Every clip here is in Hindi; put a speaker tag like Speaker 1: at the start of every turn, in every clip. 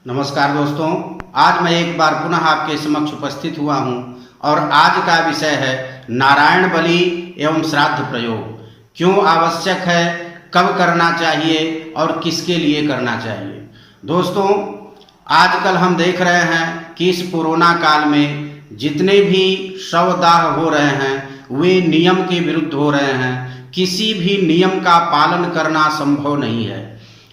Speaker 1: नमस्कार दोस्तों, आज मैं एक बार पुनः आपके समक्ष उपस्थित हुआ हूं और आज का विषय है नारायण बलि एवं श्राद्ध प्रयोग। क्यों आवश्यक है, कब करना चाहिए और किसके लिए करना चाहिए। दोस्तों, आजकल हम देख रहे हैं कि इस कोरोना काल में जितने भी शवदाह हो रहे हैं वे नियम के विरुद्ध हो रहे हैं। किसी भी नियम का पालन करना संभव नहीं है।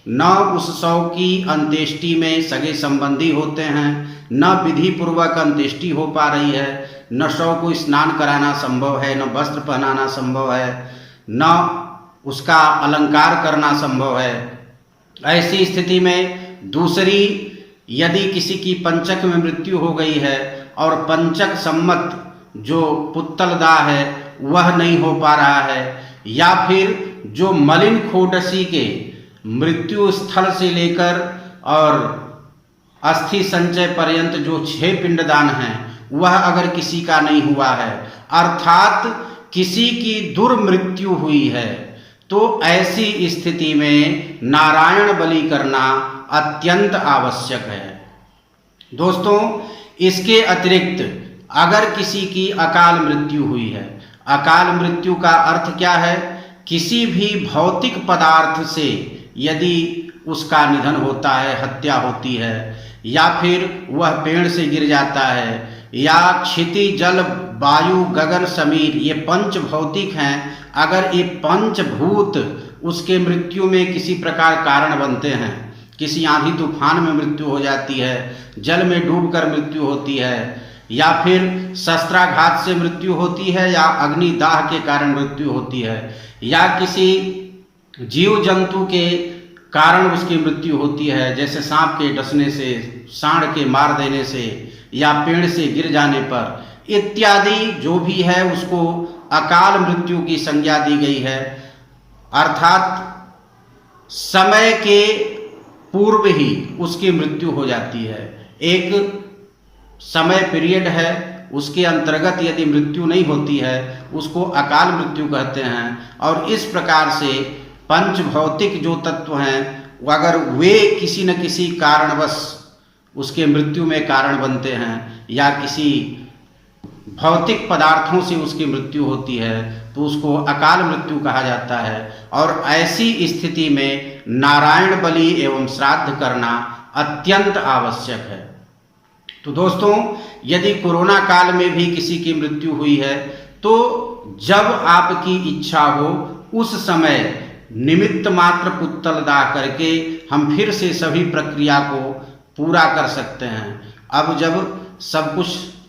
Speaker 1: न उस शव की अंत्येष्टि में सगे संबंधी होते हैं, न विधि पूर्वक अंत्येष्टि हो पा रही है, न शव को स्नान कराना संभव है, न वस्त्र पहनाना संभव है, न उसका अलंकार करना संभव है। ऐसी स्थिति में दूसरी, यदि किसी की पंचक में मृत्यु हो गई है और पंचक सम्मत जो पुत्तलदाह है वह नहीं हो पा रहा है, या फिर जो मलिन खोडसी के मृत्यु स्थल से लेकर और अस्थि संचय पर्यंत जो 6 पिंडदान हैं वह अगर किसी का नहीं हुआ है, अर्थात किसी की दुर्मृत्यु हुई है, तो ऐसी स्थिति में नारायण बलि करना अत्यंत आवश्यक है। दोस्तों, इसके अतिरिक्त अगर किसी की अकाल मृत्यु हुई है, अकाल मृत्यु का अर्थ क्या है? किसी भी भौतिक पदार्थ से यदि उसका निधन होता है, हत्या होती है, या फिर वह पेड़ से गिर जाता है, या क्षिति जल वायु गगन समीर, ये पंच भौतिक हैं, अगर ये पंचभूत उसके मृत्यु में किसी प्रकार कारण बनते हैं, किसी आंधी तूफान में मृत्यु हो जाती है, जल में डूबकर मृत्यु होती है, या फिर शस्त्राघात से मृत्यु होती है, या अग्निदाह के कारण मृत्यु होती है, या किसी जीव जंतु के कारण उसकी मृत्यु होती है, जैसे सांप के डसने से, सांड के मार देने से, या पेड़ से गिर जाने पर इत्यादि जो भी है उसको अकाल मृत्यु की संज्ञा दी गई है। अर्थात समय के पूर्व ही उसकी मृत्यु हो जाती है। एक समय पीरियड है, उसके अंतर्गत यदि मृत्यु नहीं होती है उसको अकाल मृत्यु कहते हैं। और इस प्रकार से पंच भौतिक जो तत्व हैं अगर वे किसी न किसी कारणवश उसके मृत्यु में कारण बनते हैं, या किसी भौतिक पदार्थों से उसकी मृत्यु होती है, तो उसको अकाल मृत्यु कहा जाता है। और ऐसी स्थिति में नारायण बलि एवं श्राद्ध करना अत्यंत आवश्यक है। तो दोस्तों, यदि कोरोना काल में भी किसी की मृत्यु हुई है तो जब आपकी इच्छा हो उस समय निमित्त मात्र पुत्तलदाह करके हम फिर से सभी प्रक्रिया को पूरा कर सकते हैं। अब जब सब कुछ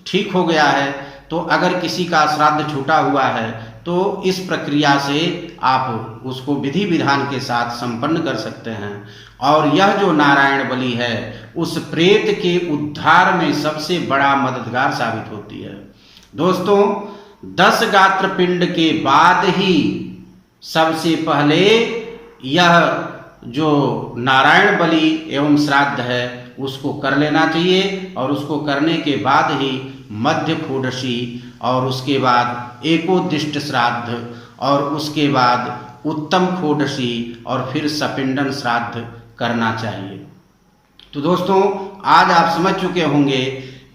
Speaker 1: ठीक हो गया है तो अगर किसी का श्राद्ध छूटा हुआ है तो इस प्रक्रिया से आप उसको विधि विधान के साथ संपन्न कर सकते हैं। और यह जो नारायण बलि है उस प्रेत के उद्धार में सबसे बड़ा मददगार साबित होती है। दोस्तों, 10 गात्र पिंड के बाद ही सबसे पहले यह जो नारायण बलि एवं श्राद्ध है उसको कर लेना चाहिए, और उसको करने के बाद ही मध्य खोडशी, और उसके बाद एकोद्दिष्ट श्राद्ध, और उसके बाद उत्तम खोडशी, और फिर सपिंडन श्राद्ध करना चाहिए। तो दोस्तों, आज आप समझ चुके होंगे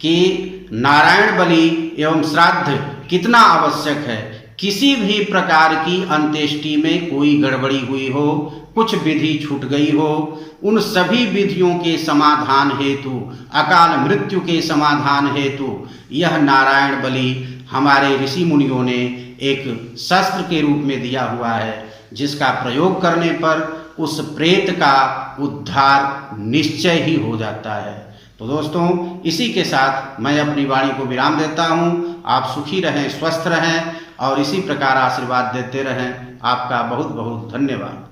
Speaker 1: कि नारायण बलि एवं श्राद्ध कितना आवश्यक है। किसी भी प्रकार की अंत्येष्टि में कोई गड़बड़ी हुई हो, कुछ विधि छूट गई हो, उन सभी विधियों के समाधान हेतु, अकाल मृत्यु के समाधान हेतु यह नारायण बलि हमारे ऋषि मुनियों ने एक शस्त्र के रूप में दिया हुआ है, जिसका प्रयोग करने पर उस प्रेत का उद्धार निश्चय ही हो जाता है। तो दोस्तों, इसी के साथ मैं अपनी वाणी को विराम देता हूँ। आप सुखी रहें, स्वस्थ रहें और इसी प्रकार आशीर्वाद देते रहें। आपका बहुत बहुत धन्यवाद।